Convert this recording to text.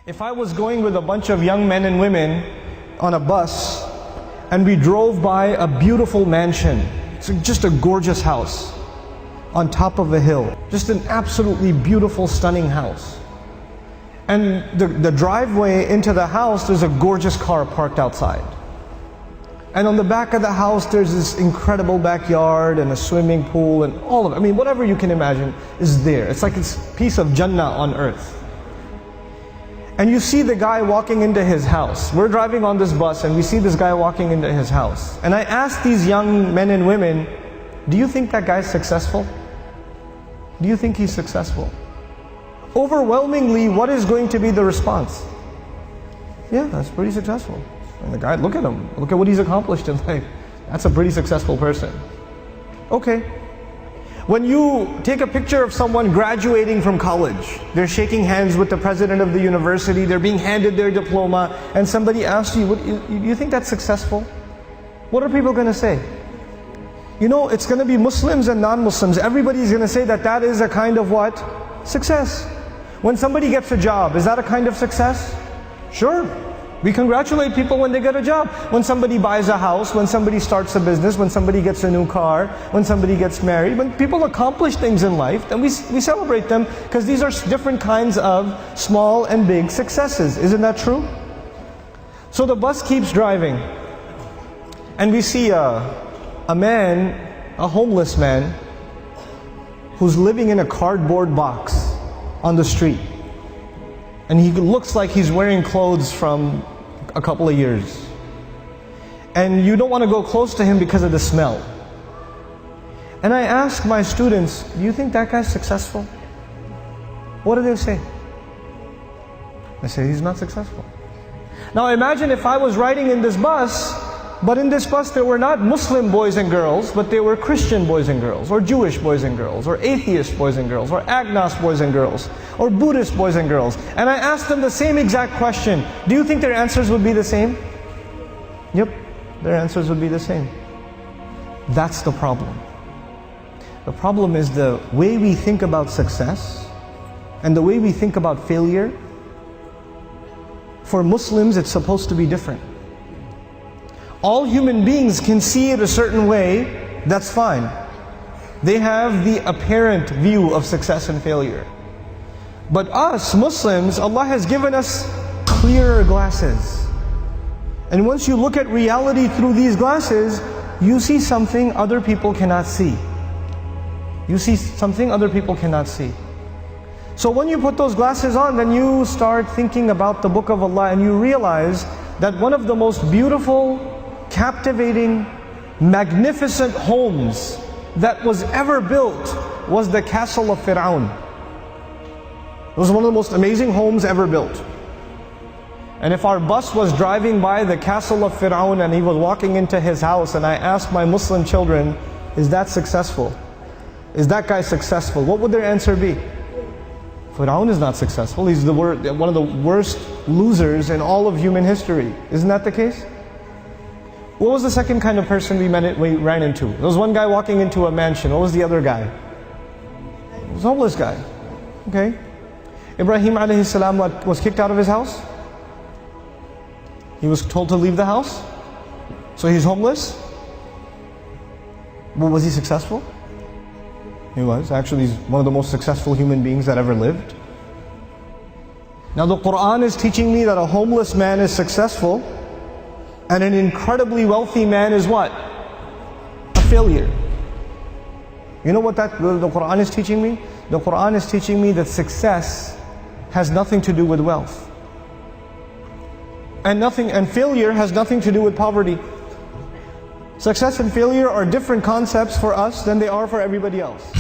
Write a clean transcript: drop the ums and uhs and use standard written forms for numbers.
If I was going with a bunch of young men and women on a bus and we drove by a beautiful mansion, it's just a gorgeous house on top of a hill, just an absolutely beautiful, stunning house. And the driveway into the house, there's a gorgeous car parked outside. And on the back of the house, there's this incredible backyard and a swimming pool and all of it. I mean, whatever you can imagine is there. It's like it's a piece of Jannah on earth. And you see the guy walking into his house. We're driving on this bus and we see this guy walking into his house. And I asked these young men and women, do you think that guy's successful? Do you think he's successful? Overwhelmingly, what is going to be the response? Yeah, that's pretty successful. And the guy, look at him. Look at what he's accomplished in life. That's a pretty successful person. Okay. When you take a picture of someone graduating from college, they're shaking hands with the president of the university, they're being handed their diploma, and somebody asks you, you think that's successful? What are people going to say? You know, it's going to be Muslims and non-Muslims. Everybody's going to say that that is a kind of what? Success. When somebody gets a job, is that a kind of success? Sure. We congratulate people when they get a job. When somebody buys a house, when somebody starts a business, when somebody gets a new car, when somebody gets married, when people accomplish things in life, then we celebrate them because these are different kinds of small and big successes. Isn't that true? So the bus keeps driving and we see a man, a homeless man, who's living in a cardboard box on the street. And he looks like he's wearing clothes from a couple of years. And you don't want to go close to him because of the smell. And I ask my students, do you think that guy's successful? What do they say? They say he's not successful. Now imagine if I was riding in this bus, but in this bus there were not Muslim boys and girls, but they were Christian boys and girls, or Jewish boys and girls, or atheist boys and girls, or agnostic boys and girls, or Buddhist boys and girls. And I asked them the same exact question. Do you think their answers would be the same? Yep, their answers would be the same. That's the problem. The problem is the way we think about success and the way we think about failure. For Muslims, it's supposed to be different. All human beings can see it a certain way, that's fine. They have the apparent view of success and failure. But us, Muslims, Allah has given us clearer glasses. And once you look at reality through these glasses, you see something other people cannot see. You see something other people cannot see. So when you put those glasses on, then you start thinking about the Book of Allah and you realize that one of the most beautiful, captivating, magnificent homes that was ever built was the castle of Fir'aun. It was one of the most amazing homes ever built. And if our bus was driving by the castle of Fir'aun and he was walking into his house and I asked my Muslim children, is that successful? Is that guy successful? What would their answer be? Fir'aun is not successful. He's one of the worst losers in all of human history. Isn't that the case? What was the second kind of person we ran into? There was one guy walking into a mansion. What was the other guy? It was a homeless guy. Okay. Ibrahim alayhi salam was kicked out of his house. He was told to leave the house. So he's homeless. Well, was he successful? He was. Actually, he's one of the most successful human beings that ever lived. Now the Quran is teaching me that a homeless man is successful and an incredibly wealthy man is what? A failure. You know what the Quran is teaching me? The Quran is teaching me that success has nothing to do with wealth. And failure has nothing to do with poverty. Success and failure are different concepts for us than they are for everybody else.